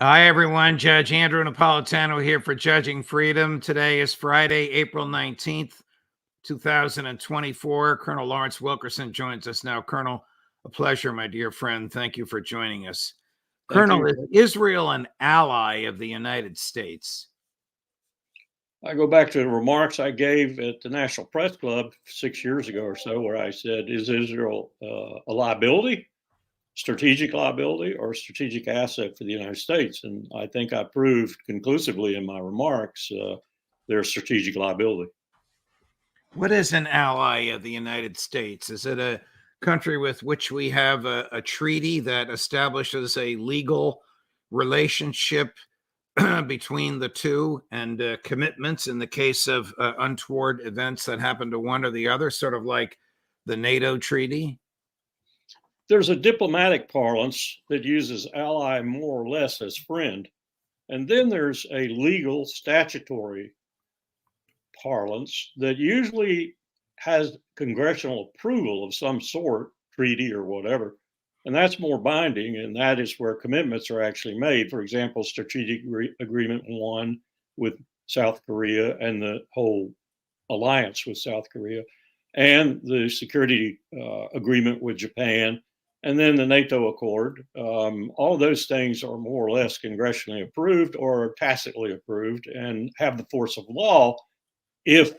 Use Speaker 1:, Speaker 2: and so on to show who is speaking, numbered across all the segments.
Speaker 1: Hi, everyone. Judge Andrew Napolitano here for Judging Freedom. Today is Friday, April 19th, 2024. Colonel Lawrence Wilkerson joins us now. Colonel, a pleasure, my dear friend. Thank you for joining us.
Speaker 2: Thank
Speaker 1: Colonel,
Speaker 2: you.
Speaker 1: is Israel an ally of the United States?
Speaker 2: I go back to the remarks I gave at the National Press Club 6 years ago or so, where I said, is Israel a liability, strategic liability, or a strategic asset for the United States? And I think I proved conclusively in my remarks they're a strategic liability.
Speaker 1: What is an ally of the United States? Is it a country with which we have a treaty that establishes a legal relationship between the two and commitments in the case of untoward events that happen to one or the other, sort of like the NATO treaty?
Speaker 2: There's a diplomatic parlance that uses ally more or less as friend. And then there's a legal statutory parlance that usually has congressional approval of some sort, treaty or whatever. And that's more binding, and that is where commitments are actually made. For example, Strategic Agreement 1 with South Korea and the whole alliance with South Korea, and the Security Agreement with Japan, and then the NATO Accord. All those things are more or less congressionally approved or tacitly approved and have the force of law if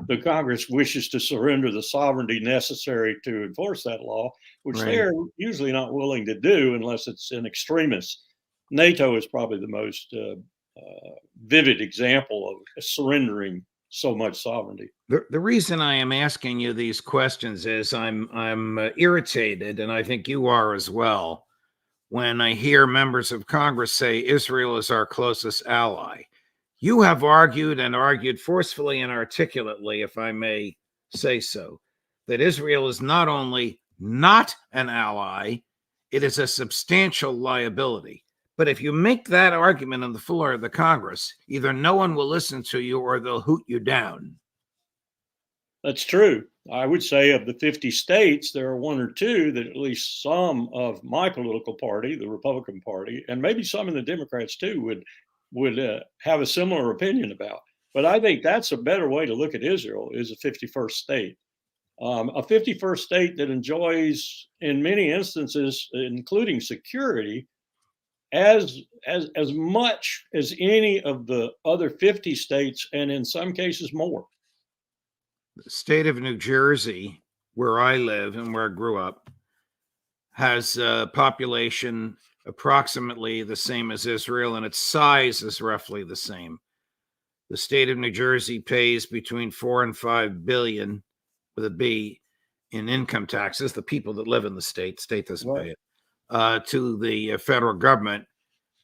Speaker 2: the Congress wishes to surrender the sovereignty necessary to enforce that law, which
Speaker 1: Right.
Speaker 2: they're usually not willing to do unless it's in extremis. NATO is probably the most vivid example of surrendering so much sovereignty.
Speaker 1: The reason I am asking you these questions is I'm irritated, and I think you are as well, when I hear members of Congress say Israel is our closest ally. You have argued and argued forcefully and articulately, if I may say so, that Israel is not only not an ally, it is a substantial liability. But if you make that argument on the floor of the Congress, either no one will listen to you or they'll hoot you down.
Speaker 2: That's true. I would say of the 50 states, there are one or two that at least some of my political party, the Republican Party, and maybe some of the Democrats too, would have a similar opinion about. But I think that's a better way to look at Israel is a 51st state. A 51st state that enjoys, in many instances, including security, as much as any of the other 50 states, and in some cases more.
Speaker 1: The state of New Jersey, where I live and where I grew up, has a population approximately the same as Israel, and its size is roughly the same. The state of New Jersey pays between 4 and 5 billion with a B in income taxes. The people that live in the state doesn't pay it to the federal government.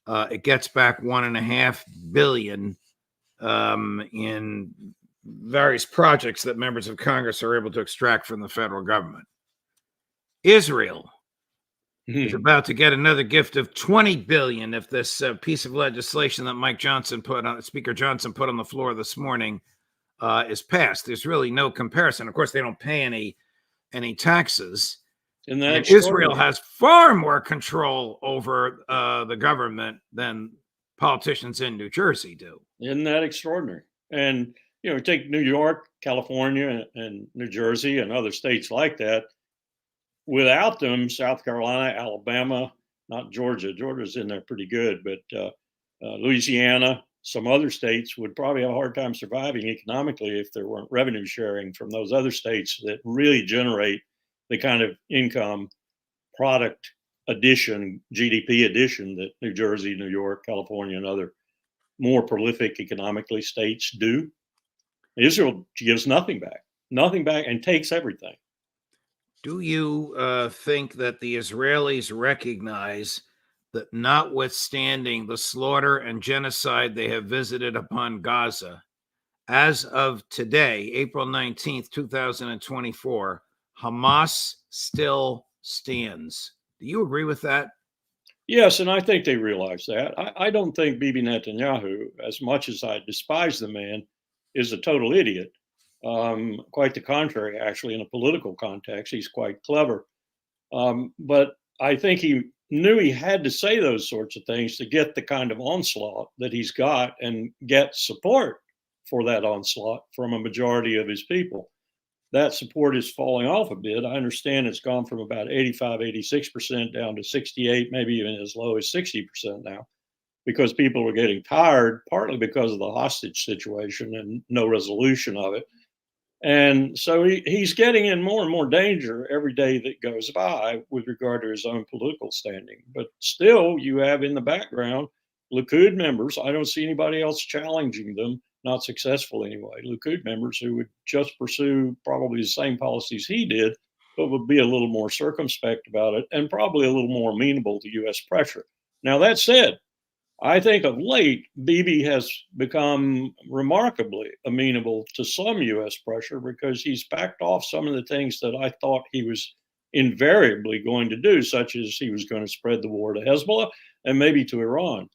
Speaker 1: It gets back 1.5 billion in various projects that members of Congress are able to extract from the federal government. Israel is about to get another gift of 20 billion if this piece of legislation that Speaker Johnson put on the floor this morning is passed. There's really no comparison. Of course, they don't pay any taxes. And Israel has far more control over the government than politicians in New Jersey do.
Speaker 2: Isn't that extraordinary? And take New York, California, and New Jersey, and other states like that. Without them, South Carolina, Alabama, not Georgia. Georgia's in there pretty good, but Louisiana, some other states would probably have a hard time surviving economically if there weren't revenue sharing from those other states that really generate the kind of income, product addition, GDP addition that New Jersey, New York, California, and other more prolific economically states do. Israel gives nothing back, and takes everything.
Speaker 1: Do you think that the Israelis recognize that notwithstanding the slaughter and genocide they have visited upon Gaza, as of today, April 19th, 2024, Hamas still stands? Do you agree with that?
Speaker 2: Yes, and I think they realize that. I don't think Bibi Netanyahu, as much as I despise the man, is a total idiot. Quite the contrary, actually, in a political context, he's quite clever. But I think he knew he had to say those sorts of things to get the kind of onslaught that he's got and get support for that onslaught from a majority of his people. That support is falling off a bit. I understand it's gone from about 85, 86% down to 68, maybe even as low as 60% now, because people are getting tired, partly because of the hostage situation and no resolution of it. And so he's getting in more and more danger every day that goes by with regard to his own political standing. But still, you have in the background Likud members. I don't see anybody else challenging them, not successful anyway. Likud members who would just pursue probably the same policies he did, but would be a little more circumspect about it and probably a little more amenable to U.S. pressure. Now, that said, I think of late, Bibi has become remarkably amenable to some U.S. pressure because he's backed off some of the things that I thought he was invariably going to do, such as he was going to spread the war to Hezbollah and maybe to Iran.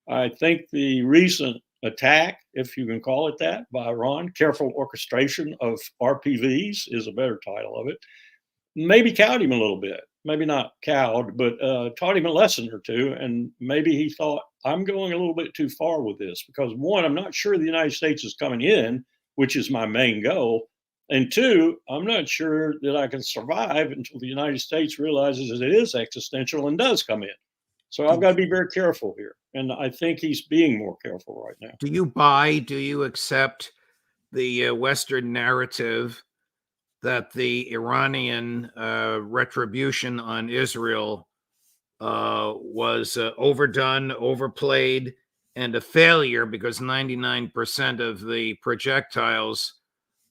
Speaker 2: I think the recent attack, if you can call it that, by Iran, careful orchestration of RPVs is a better title of it, maybe cowed him a little bit. Maybe not cowed, but taught him a lesson or two. And maybe he thought, I'm going a little bit too far with this because one, I'm not sure the United States is coming in, which is my main goal. And two, I'm not sure that I can survive until the United States realizes that it is existential and does come in. So I've got to be very careful here. And I think he's being more careful right now.
Speaker 1: Do you accept the Western narrative that the Iranian retribution on Israel was overdone, overplayed, and a failure because 99% of the projectiles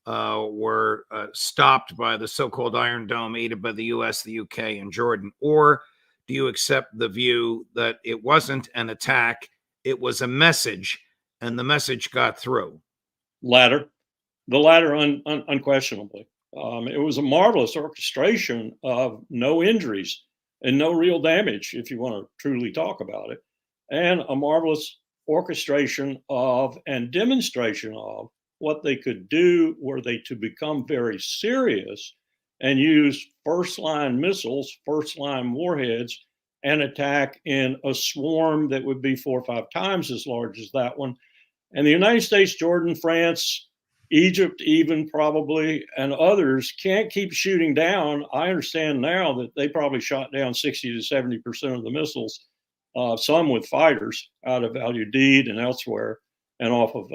Speaker 1: were stopped by the so-called Iron Dome aided by the US, the UK, and Jordan? Or do you accept the view that it wasn't an attack, it was a message, and the message got through?
Speaker 2: The latter unquestionably. It was a marvelous orchestration of no injuries and no real damage, if you want to truly talk about it, and a marvelous orchestration of and demonstration of what they could do were they to become very serious and use first-line missiles, first-line warheads, and attack in a swarm that would be 4 or 5 times as large as that one. And the United States, Jordan, France, Egypt, even probably, and others can't keep shooting down. I understand now that they probably shot down 60 to 70% of the missiles, some with fighters out of Al Udeid and elsewhere, and off of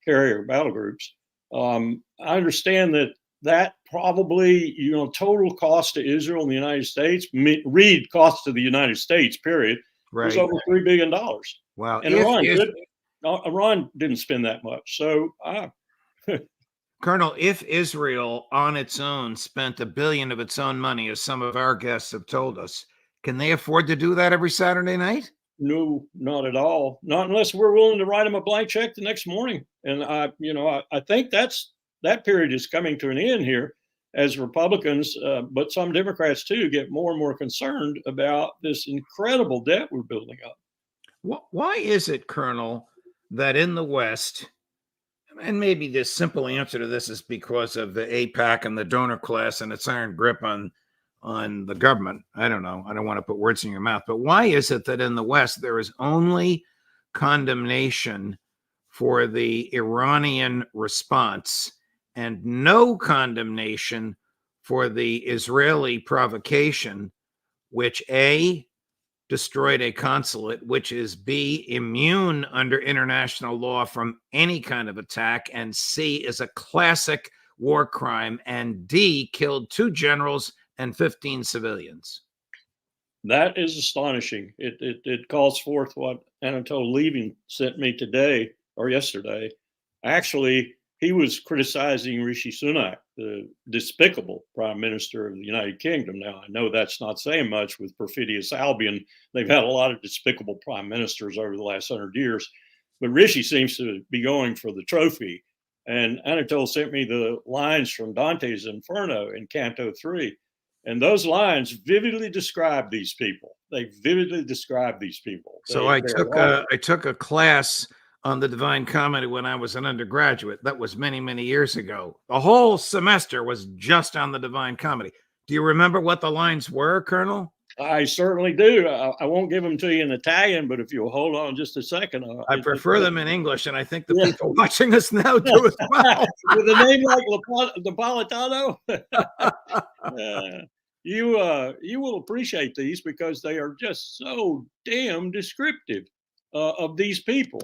Speaker 2: carrier battle groups. I understand that probably, total cost to Israel and the United States, read cost to the United States, period, was over $3 billion.
Speaker 1: Wow.
Speaker 2: And Iran didn't spend that much. So
Speaker 1: Colonel, if Israel on its own spent $1 billion of its own money, as some of our guests have told us, can they afford to do that every Saturday night?
Speaker 2: No, not at all. Not unless we're willing to write them a blank check the next morning. And I think that period is coming to an end here as Republicans, but some Democrats too, get more and more concerned about this incredible debt we're building up.
Speaker 1: Why is it, Colonel, that in the West, and maybe the simple answer to this is because of the AIPAC and the donor class and its iron grip on the government. I don't know. I don't want to put words in your mouth, but why is it that in the West there is only condemnation for the Iranian response and no condemnation for the Israeli provocation, which A, destroyed a consulate, which is B, immune under international law from any kind of attack, and C, is a classic war crime, and D, killed 2 generals and 15 civilians?
Speaker 2: That is astonishing. It calls forth what Anatole Levin sent me today or yesterday. Actually, he was criticizing Rishi Sunak, the despicable prime minister of the United Kingdom. Now, I know that's not saying much with perfidious Albion. They've had a lot of despicable prime ministers over the last 100 years, but Rishi seems to be going for the trophy. And Anatole sent me the lines from Dante's Inferno in Canto 3. And those lines vividly describe these people. They vividly describe these people.
Speaker 1: So I took a class on the Divine Comedy when I was an undergraduate. That was many, many years ago. The whole semester was just on the Divine Comedy. Do you remember what the lines were, Colonel?
Speaker 2: I certainly do. I won't give them to you in Italian, but if you'll hold on just a second.
Speaker 1: I prefer them in English, and I think the
Speaker 2: Yeah.
Speaker 1: people watching us now do as well.
Speaker 2: With a name like Napolitano, you will appreciate these because they are just so damn descriptive of these people.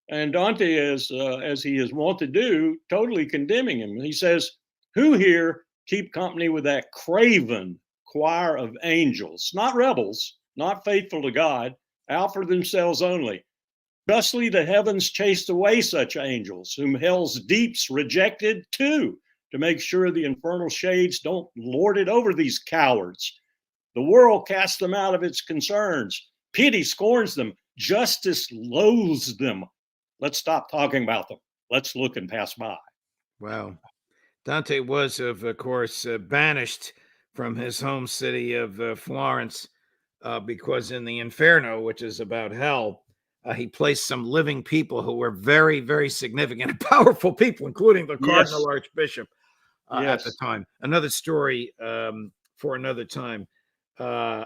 Speaker 2: And Dante, as he is wont to do, totally condemning him. He says, "Who here keep company with that craven choir of angels, not rebels, not faithful to God, out for themselves only? Justly the heavens chased away such angels, whom hell's deeps rejected too, to make sure the infernal shades don't lord it over these cowards. The world casts them out of its concerns. Pity scorns them. Justice loathes them. Let's stop talking about them. Let's look and pass by."
Speaker 1: Wow. Dante was, of course, banished from his home city of Florence because in the Inferno, which is about hell, he placed some living people who were very, very significant and powerful people, including the Cardinal
Speaker 2: Yes.
Speaker 1: Archbishop at the
Speaker 2: Yes.
Speaker 1: time. Another story for another time. I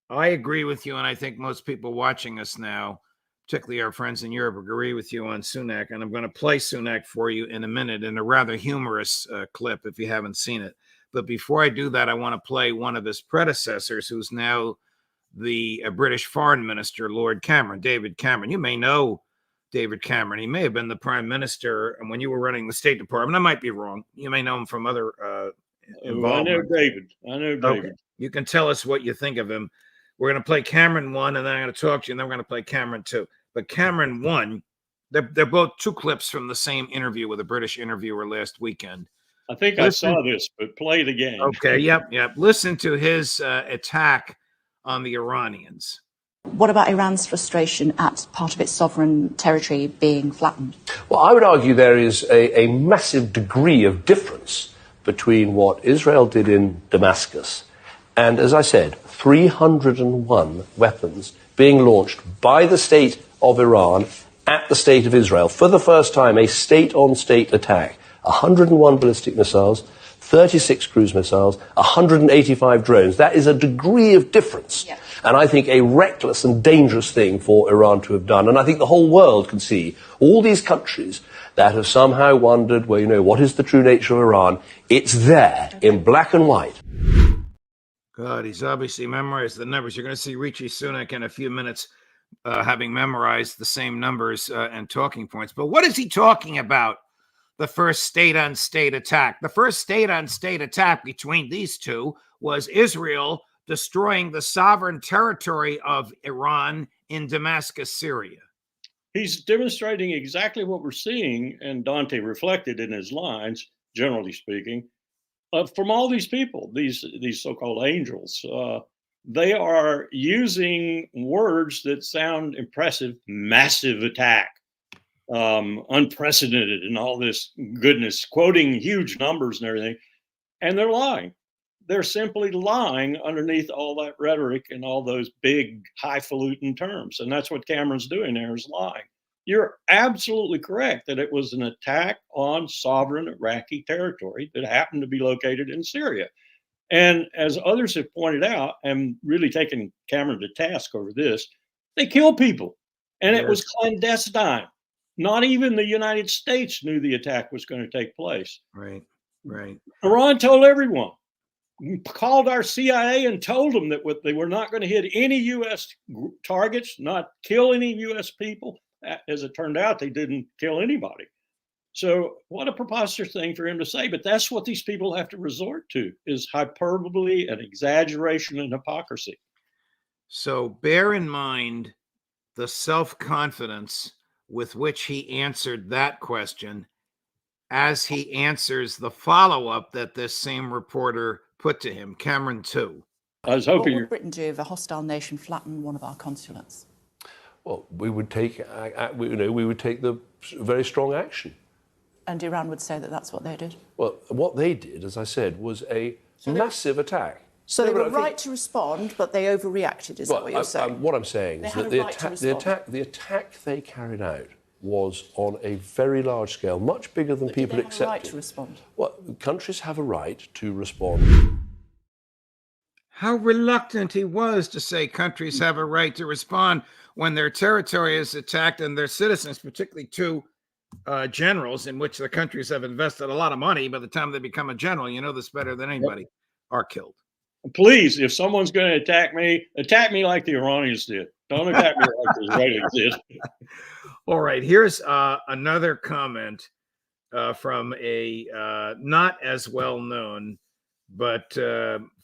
Speaker 1: agree with you, and I think most people watching us now, particularly our friends in Europe, agree with you on Sunak. And I'm going to play Sunak for you in a minute in a rather humorous clip if you haven't seen it. But before I do that, I want to play one of his predecessors, who's now the British Foreign Minister, Lord Cameron, David Cameron. You may know David Cameron. He may have been the Prime Minister when you were running the State Department. I might be wrong. You may know him from other involvement.
Speaker 2: I know David.
Speaker 1: Okay. You can tell us what you think of him. We're going to play Cameron 1, and then I'm going to talk to you, and then we're going to play Cameron 2. But Cameron 1, they're both two clips from the same interview with a British interviewer last weekend.
Speaker 2: I think I saw this, but play it again.
Speaker 1: Okay, yep. Listen to his attack on the Iranians.
Speaker 3: What about Iran's frustration at part of its sovereign territory being flattened?
Speaker 4: Well, I would argue there is a massive degree of difference between what Israel did in Damascus and, as I said, 301 weapons being launched by the state of Iran at the state of Israel. For the first time, a state-on-state attack. 101 ballistic missiles, 36 cruise missiles, 185 drones. That is a degree of difference. Yeah. And I think a reckless and dangerous thing for Iran to have done. And I think the whole world can see all these countries that have somehow wondered, well, you know, what is the true nature of Iran? It's there in black and white.
Speaker 1: God, he's obviously memorized the numbers. You're going to see Rishi Sunak in a few minutes having memorized the same numbers and talking points. But what is he talking about? The first state-on-state attack. The first state-on-state attack between these two was Israel destroying the sovereign territory of Iran in Damascus, Syria.
Speaker 2: He's demonstrating exactly what we're seeing, and Dante reflected in his lines, generally speaking, from all these people, these so-called angels. They are using words that sound impressive: massive attack, unprecedented, and all this goodness, quoting huge numbers and everything. And they're lying. They're simply lying underneath all that rhetoric and all those big highfalutin terms. And that's what Cameron's doing there, is lying. You're absolutely correct that it was an attack on sovereign Iraqi territory that happened to be located in Syria. And as others have pointed out, and really taken Cameron to task over this, they kill people. And it was clandestine. Not even the United States knew the attack was going to take place.
Speaker 1: Right.
Speaker 2: Iran told everyone, called our CIA and told them that they were not going to hit any U.S. targets, not kill any U.S. people. As it turned out, they didn't kill anybody. So what a preposterous thing for him to say. But that's what these people have to resort to, is hyperbole and exaggeration and hypocrisy.
Speaker 1: So bear in mind the self-confidence with which he answered that question as he answers the follow-up that this same reporter put to him. Cameron 2.
Speaker 2: I was hoping
Speaker 3: what would Britain do if a hostile nation flattened one of our consulates?
Speaker 4: Well, we would take the very strong action.
Speaker 3: And Iran would say that that's what they did?
Speaker 4: Well, what they did, as I said, was a massive attack.
Speaker 3: So they were right to respond, but they overreacted, is that what you're saying?
Speaker 4: What I'm saying is that the attack they carried out was on a very large scale, much bigger than people accepted.
Speaker 3: Right to respond?
Speaker 4: Well, countries have a right to respond.
Speaker 1: how reluctant he was to say countries have a right to respond when their territory is attacked and their citizens, particularly two generals in which the countries have invested a lot of money. By the time they become a general, you know this better than anybody, are killed.
Speaker 2: Please, if someone's going to attack me like the Iranians did. Don't attack me like the Israelis did.
Speaker 1: All right, here's another comment from a not as well known, but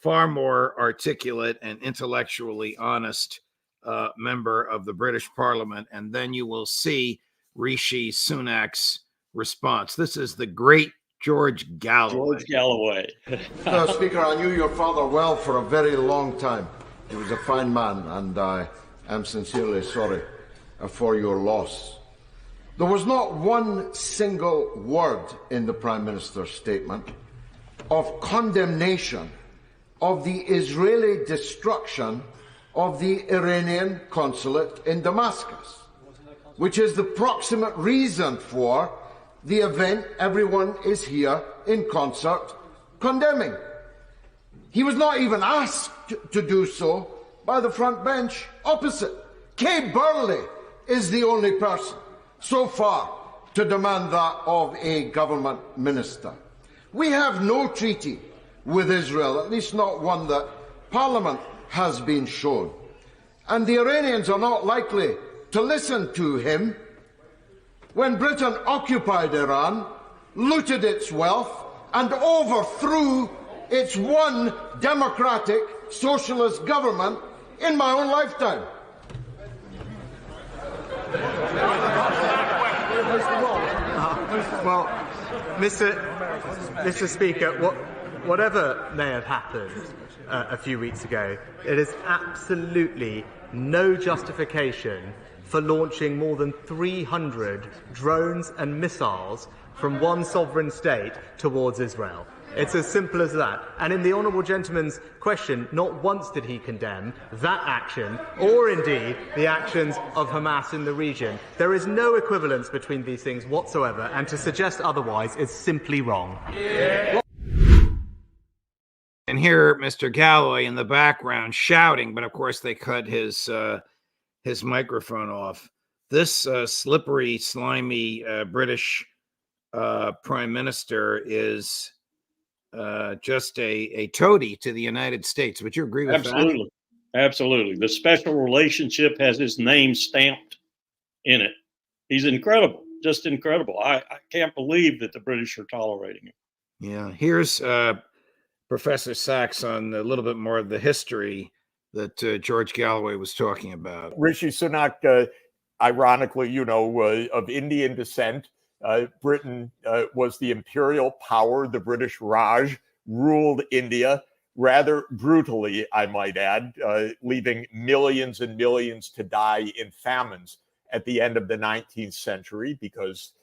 Speaker 1: far more articulate and intellectually honest member of the British Parliament. And then you will see Rishi Sunak's response. This is the great George Galloway.
Speaker 2: George Galloway.
Speaker 5: Mr. Speaker, I knew your father well for a very long time. He was a fine man, and I am sincerely sorry for your loss. There was not one single word in the Prime Minister's statement of condemnation of the Israeli destruction of the Iranian consulate in Damascus, which is the proximate reason for the event everyone is here in concert condemning. He was not even asked to do so by the front bench opposite. Kay Burley is the only person so far to demand that of a government minister. We have no treaty with Israel, at least not one that Parliament has been shown. And the Iranians are not likely to listen to him. When Britain occupied Iran, looted its wealth, and overthrew its one democratic socialist government in my own lifetime.
Speaker 6: Well, Mr. Speaker, whatever may have happened a few weeks ago, it is absolutely no justification for launching more than 300 drones and missiles from one sovereign state towards Israel. It's as simple as that. And in the honourable gentleman's question, not once did he condemn that action, or indeed the actions of Hamas in the region. There is no equivalence between these things whatsoever, and to suggest otherwise is simply wrong.
Speaker 1: And here, Mr. Galloway in the background shouting, but of course they cut his microphone off. This slippery, slimy British Prime Minister is just a toady to the United States. Would you agree with
Speaker 2: Absolutely.
Speaker 1: that?
Speaker 2: Absolutely. The special relationship has his name stamped in it. He's incredible, just incredible. I can't believe that the British are tolerating him.
Speaker 1: Yeah. Here's Professor Sachs on a little bit more of the history that George Galloway was talking about.
Speaker 7: Rishi Sunak, ironically, of Indian descent. Britain was the imperial power. The British Raj ruled India rather brutally, I might add, leaving millions and millions to die in famines at the end of the 19th century, because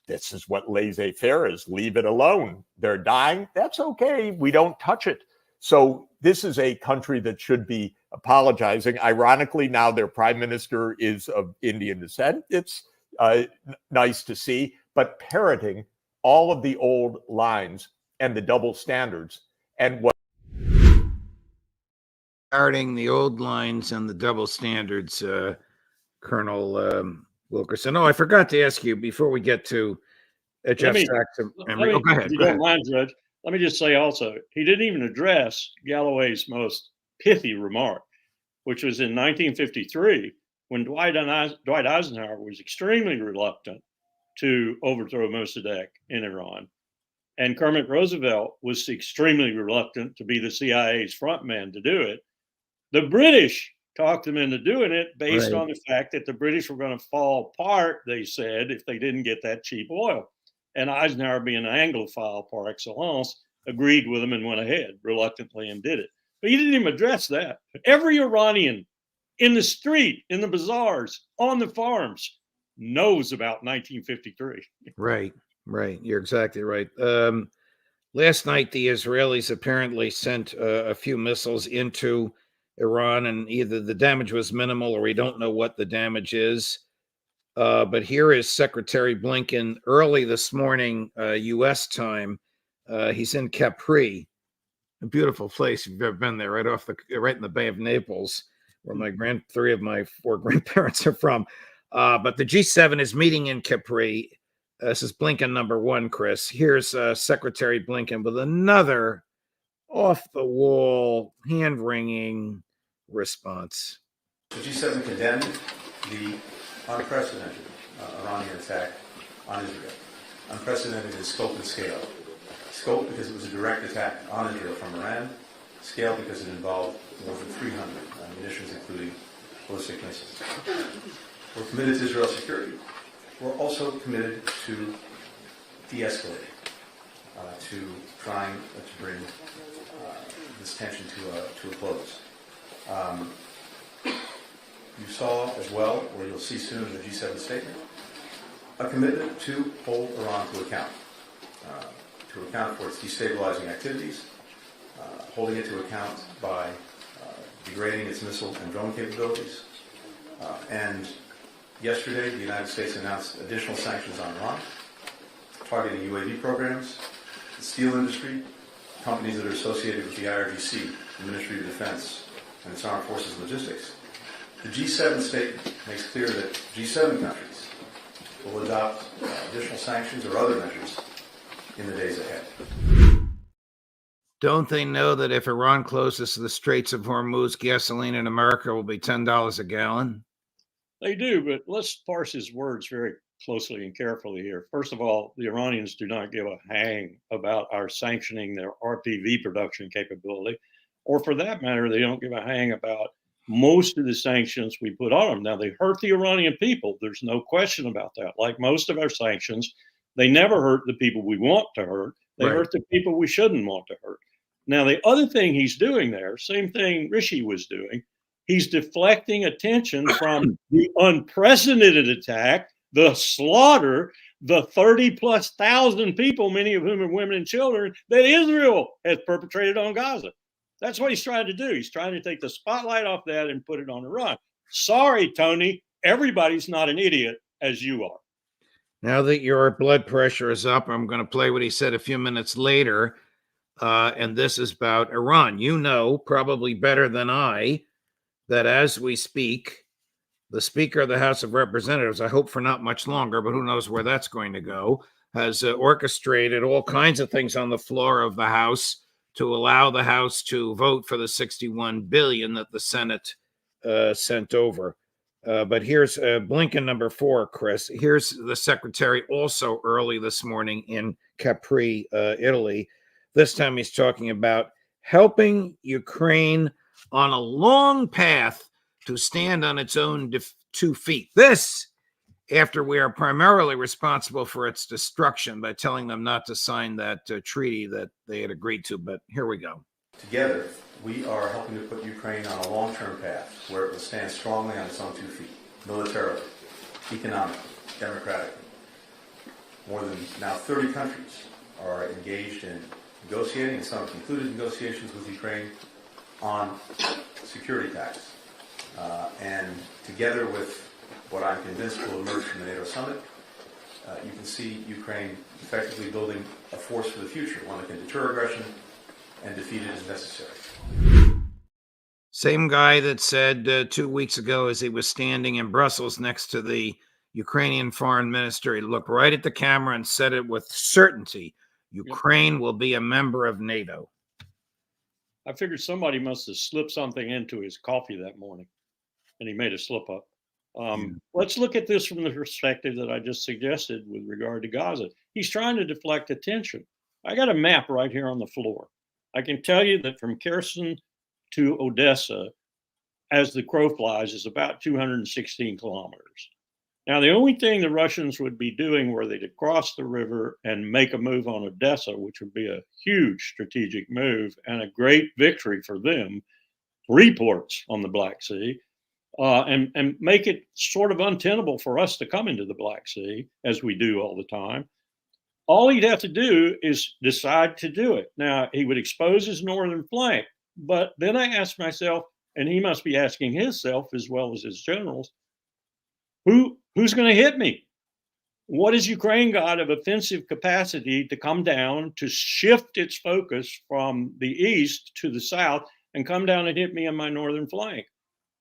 Speaker 7: this is what laissez-faire is. Leave it alone. They're dying. That's okay. We don't touch it. So this is a country that should be apologizing. Ironically, now their prime minister is of Indian descent. It's nice to see, but parroting all of the old lines and the double standards and what
Speaker 1: Parroting the old lines and the double standards, Colonel Wilkerson. Oh, I forgot to ask you before we get to Jeff Sachs.
Speaker 2: Go ahead. If you don't mind, Judge, let me just say also, he didn't even address Galloway's most pithy remark, which was in 1953 when Dwight Eisenhower was extremely reluctant to overthrow Mossadegh in Iran. And Kermit Roosevelt was extremely reluctant to be the CIA's front man to do it. The British talked them into doing it based on the fact that the British were going to fall apart, they said, if they didn't get that cheap oil. And Eisenhower, being an Anglophile par excellence, agreed with them and went ahead reluctantly and did it. But he didn't even address that. Every Iranian in the street, in the bazaars, on the farms, knows about 1953.
Speaker 1: Right. You're exactly right. Last night, the Israelis apparently sent a few missiles into Iran, and either the damage was minimal or we don't know what the damage is. But here is Secretary Blinken early this morning, U.S. time. He's in Capri, A beautiful place. If you've ever been there, right in the Bay of Naples, where three of my four grandparents are from. But the G7 is meeting in Capri. This is Blinken number one, Chris. Here's Secretary Blinken with another off-the-wall, hand-wringing response.
Speaker 8: The G7 condemned the unprecedented Iranian attack on Israel. Unprecedented in scope and scale. Scope because it was a direct attack on Israel from Iran. Scale because it involved more than 300 munitions, including ballistic missiles. We're committed to Israel's security. We're also committed to de-escalating, to trying to bring this tension to a close. You saw as well, or you'll see soon in the G7 statement, a commitment to hold Iran to account for its destabilizing activities, holding it to account by degrading its missile and drone capabilities. And yesterday, the United States announced additional sanctions on Iran, targeting UAV programs, the steel industry, companies that are associated with the IRGC, the Ministry of Defense, and its armed forces logistics. The G7 statement makes clear that G7 countries will adopt additional sanctions or other measures in the days ahead.
Speaker 1: Don't they know that if Iran closes the Straits of Hormuz, gasoline in America will be $10 a gallon?
Speaker 2: They do, but let's parse his words very closely and carefully here. First of all, the Iranians do not give a hang about our sanctioning their RPV production capability, or for that matter, they don't give a hang about most of the sanctions we put on them. Now, they hurt the Iranian people. There's no question about that. Like most of our sanctions, they never hurt the people we want to hurt. They hurt the people we shouldn't want to hurt. Now, the other thing he's doing there, same thing Rishi was doing, he's deflecting attention from the unprecedented attack, the slaughter, the 30+ thousand people, many of whom are women and children, that Israel has perpetrated on Gaza. That's what he's trying to do. He's trying to take the spotlight off that and put it on Iran. Sorry, Tony, everybody's not an idiot as you are.
Speaker 1: Now that your blood pressure is up, I'm going to play what he said a few minutes later. And this is about Iran. You know, probably better than I, that as we speak, the Speaker of the House of Representatives, I hope for not much longer, but who knows where that's going to go, has orchestrated all kinds of things on the floor of the House to allow the House to vote for the $61 billion that the Senate sent over. But here's Blinken number 4, Chris. Here's the Secretary also early this morning in Capri, Italy. This time he's talking about helping Ukraine on a long path to stand on its own 2 feet. This, after we are primarily responsible for its destruction by telling them not to sign that treaty that they had agreed to. But here we go.
Speaker 8: Together, we are helping to put Ukraine on a long-term path where it will stand strongly on its own 2 feet, militarily, economically, democratically. More than now 30 countries are engaged in negotiating, and some have concluded negotiations with Ukraine on security tax. And together with what I'm convinced will emerge from the NATO summit, you can see Ukraine effectively building a force for the future, one that can deter aggression and defeat it as necessary.
Speaker 1: Same guy that said 2 weeks ago as he was standing in Brussels next to the Ukrainian foreign minister, he looked right at the camera and said it with certainty, Ukraine will be a member of NATO.
Speaker 2: I figured somebody must have slipped something into his coffee that morning, and he made a slip up. Let's look at this from the perspective that I just suggested with regard to Gaza. He's trying to deflect attention. I got a map right here on the floor. I can tell you that from Kherson to Odessa, as the crow flies, is about 216 kilometers. Now, the only thing the Russians would be doing were they to cross the river and make a move on Odessa, which would be a huge strategic move and a great victory for them, 3 ports on the Black Sea, and make it sort of untenable for us to come into the Black Sea, as we do all the time. All he'd have to do is decide to do it. Now, he would expose his northern flank, but then I ask myself, and he must be asking himself as well as his generals, who's going to hit me? What has Ukraine got of offensive capacity to come down, to shift its focus from the east to the south and come down and hit me on my northern flank?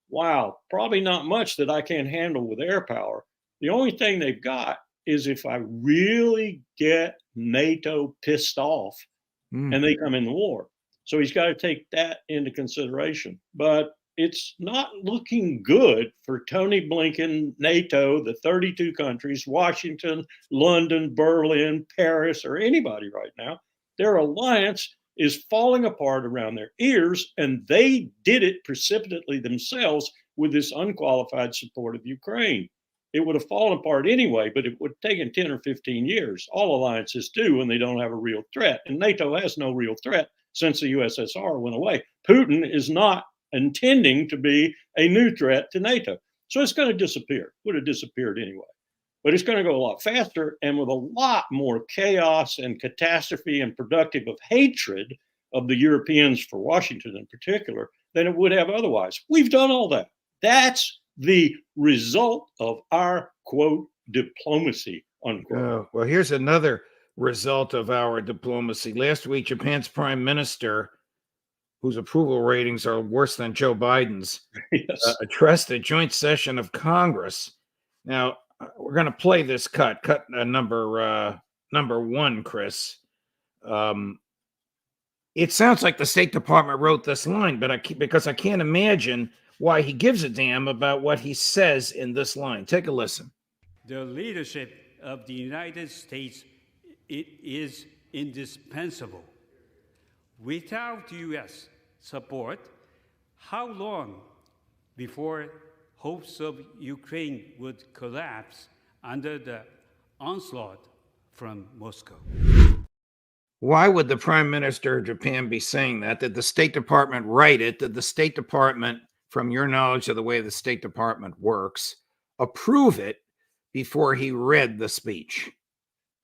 Speaker 2: Wow, probably not much that I can't handle with air power. The only thing they've got is if I really get NATO pissed off and they come in the war. So he's got to take that into consideration. But it's not looking good for Tony Blinken, NATO, the 32 countries, Washington, London, Berlin, Paris, or anybody right now. Their alliance is falling apart around their ears, and they did it precipitately themselves with this unqualified support of Ukraine. It would have fallen apart anyway, but it would have taken 10 or 15 years. All alliances do when they don't have a real threat. And NATO has no real threat since the USSR went away. Putin is not intending to be a new threat to NATO. So it's going to disappear. Would have disappeared anyway. But it's going to go a lot faster and with a lot more chaos and catastrophe and productive of hatred of the Europeans for Washington in particular than it would have otherwise. We've done all that. That's the result of our, quote, diplomacy, unquote.
Speaker 1: Oh, well, here's another result of our diplomacy. Last week, Japan's prime minister, whose approval ratings are worse than Joe Biden's,
Speaker 2: Yes.
Speaker 1: addressed a joint session of Congress. Now, we're going to play this cut number one, Chris. It sounds like the State Department wrote this line, but because I can't imagine why he gives a damn about what he says in this line. Take a listen.
Speaker 9: The leadership of the United States, it is indispensable. Without U.S. support, how long before hopes of Ukraine would collapse under the onslaught from Moscow?
Speaker 1: Why would the Prime Minister of Japan be saying that? Did the State Department write it? Did the State Department, from your knowledge of the way the State Department works, approve it before he read the speech?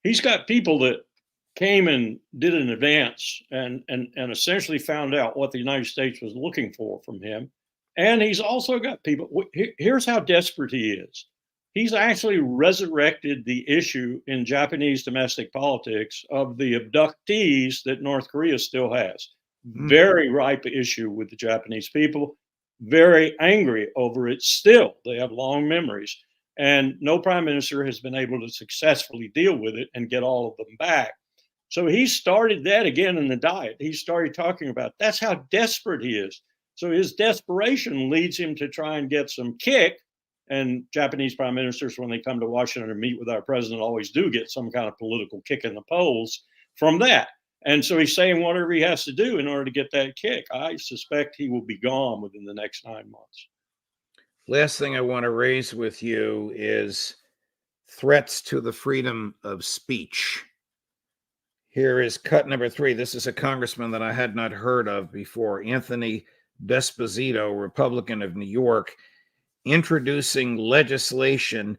Speaker 2: He's got people that came and did an advance and essentially found out what the United States was looking for from him. And he's also got people. Here's how desperate he is. He's actually resurrected the issue in Japanese domestic politics of the abductees that North Korea still has. Very ripe issue with the Japanese people, very angry over it still. They have long memories. And no prime minister has been able to successfully deal with it and get all of them back. So he started that again in the diet. He started talking about that's how desperate he is. So his desperation leads him to try and get some kick. And Japanese prime ministers, when they come to Washington and meet with our president, always do get some kind of political kick in the polls from that. And so he's saying whatever he has to do in order to get that kick. I suspect he will be gone within the next 9 months.
Speaker 1: Last thing I want to raise with you is threats to the freedom of speech. Here is cut number 3. This is a congressman that I had not heard of before, Anthony Desposito, Republican of New York, introducing legislation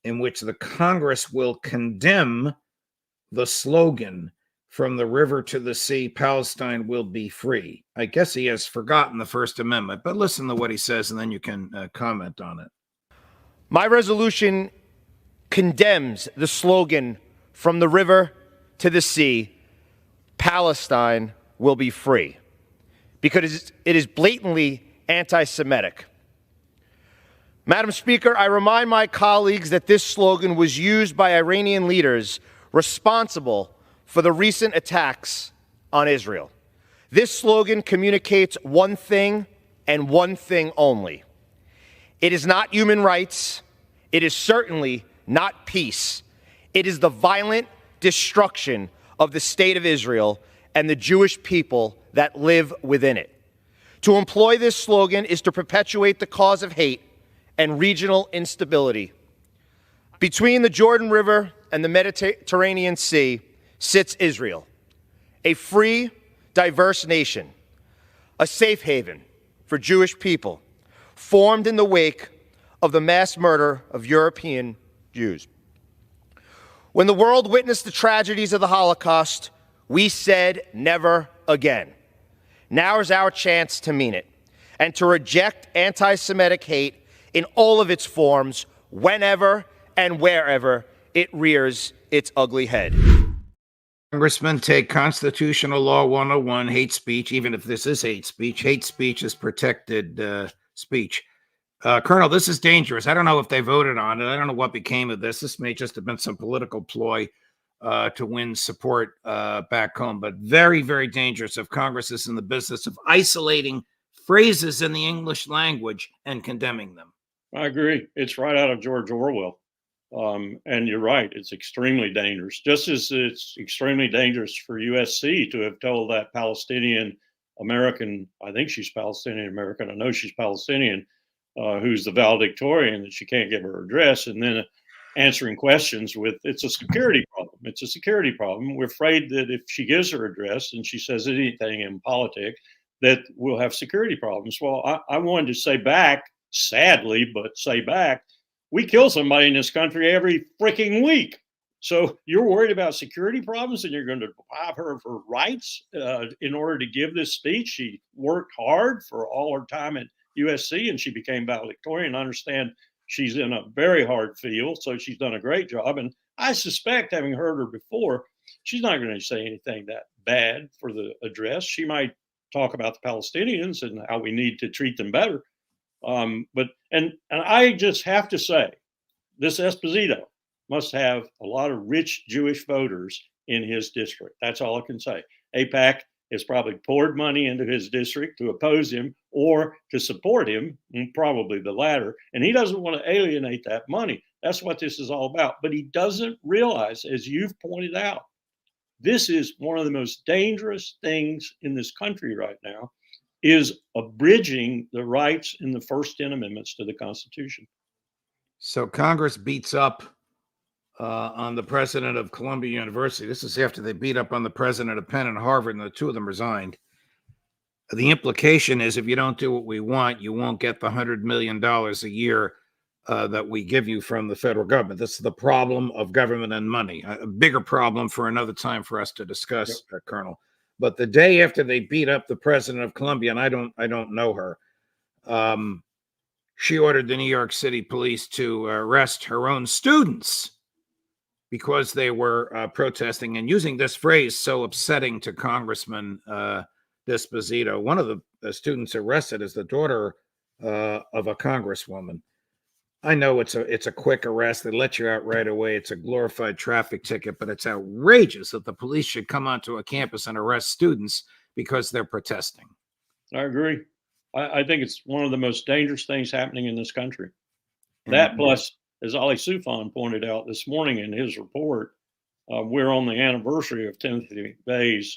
Speaker 1: in which the Congress will condemn the slogan, "From the river to the sea, Palestine will be free." I guess he has forgotten the First Amendment, but listen to what he says and then you can comment on it.
Speaker 10: My resolution condemns the slogan, "From the river to the sea, Palestine will be free," because it is blatantly anti-Semitic. Madam Speaker, I remind my colleagues that this slogan was used by Iranian leaders responsible for the recent attacks on Israel. This slogan communicates one thing and one thing only. It is not human rights. It is certainly not peace. It is the violent destruction of the state of Israel and the Jewish people that live within it. To employ this slogan is to perpetuate the cause of hate and regional instability. Between the Jordan River and the Mediterranean Sea sits Israel, a free, diverse nation, a safe haven for Jewish people, formed in the wake of the mass murder of European Jews. When the world witnessed the tragedies of the Holocaust, we said never again. Now is our chance to mean it and to reject anti-Semitic hate in all of its forms, whenever and wherever it rears its ugly head.
Speaker 1: Congressman, take Constitutional Law 101, hate speech, even if this is hate speech. Hate speech is protected speech. Colonel, this is dangerous. I don't know if they voted on it. I don't know what became of this. This may just have been some political ploy to win support back home, but very, very dangerous if Congress is in the business of isolating phrases in the English language and condemning them.
Speaker 2: I agree. It's right out of George Orwell. And you're right. It's extremely dangerous. Just as it's extremely dangerous for USC to have told that Palestinian American, I think she's Palestinian American, I know she's Palestinian, who's the valedictorian, that she can't give her address, and then answering questions with, it's a security problem. It's a security problem. We're afraid that if she gives her address and she says anything in politics, that we'll have security problems. Well, I wanted to say back, sadly, but say back, we kill somebody in this country every freaking week. So you're worried about security problems and you're going to deprive her of her rights in order to give this speech. She worked hard for all her time at USC and she became valedictorian. I understand she's in a very hard field, so she's done a great job. And I suspect, having heard her before, she's not going to say anything that bad for the address. She might talk about the Palestinians and how we need to treat them better. But I just have to say, this Esposito must have a lot of rich Jewish voters in his district. That's all I can say. AIPAC has probably poured money into his district to oppose him or to support him, probably the latter. And he doesn't want to alienate that money. That's what this is all about. But he doesn't realize, as you've pointed out, this is one of the most dangerous things in this country right now, is abridging the rights in the first 10 amendments to the Constitution.
Speaker 1: So Congress beats up on the president of Columbia University. This is after they beat up on the president of Penn and Harvard, and the two of them resigned. The implication is if you don't do what we want, you won't get the $100 million a year that we give you from the federal government. This is the problem of government and money. A bigger problem for another time for us to discuss, yep. Colonel. But the day after they beat up the president of Columbia, and I don't know her, she ordered the New York City police to arrest her own students because they were protesting and using this phrase so upsetting to Congressman Esposito. One of the students arrested is the daughter of a congresswoman. I know it's a quick arrest. They let you out right away. It's a glorified traffic ticket, but it's outrageous that the police should come onto a campus and arrest students because they're protesting.
Speaker 2: I agree. I think it's one of the most dangerous things happening in this country. That plus, as Ali Soufan pointed out this morning in his report, we're on the anniversary of Timothy Bay's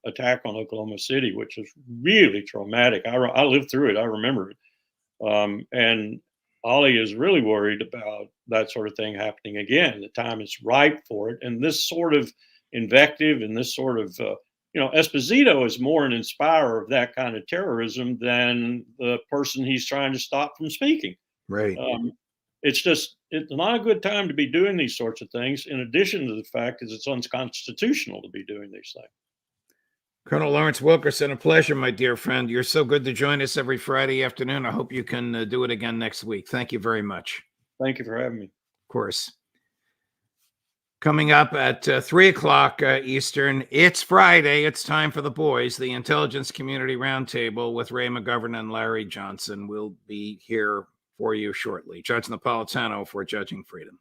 Speaker 2: attack on Oklahoma City, which is really traumatic. I lived through it. I remember it. And Ali is really worried about that sort of thing happening again. The time is ripe for it. And this sort of invective and this sort of, Esposito is more an inspirer of that kind of terrorism than the person he's trying to stop from speaking.
Speaker 1: Right.
Speaker 2: It's not a good time to be doing these sorts of things, in addition to the fact that it's unconstitutional to be doing these things.
Speaker 1: Colonel Lawrence Wilkerson, a pleasure, my dear friend. You're so good to join us every Friday afternoon. I hope you can do it again next week. Thank you very much.
Speaker 2: Thank you for having me.
Speaker 1: Of course. Coming up at 3 o'clock Eastern, it's Friday. It's time for the boys, the Intelligence Community Roundtable with Ray McGovern and Larry Johnson. We'll be here for you shortly. Judge Napolitano for Judging Freedom.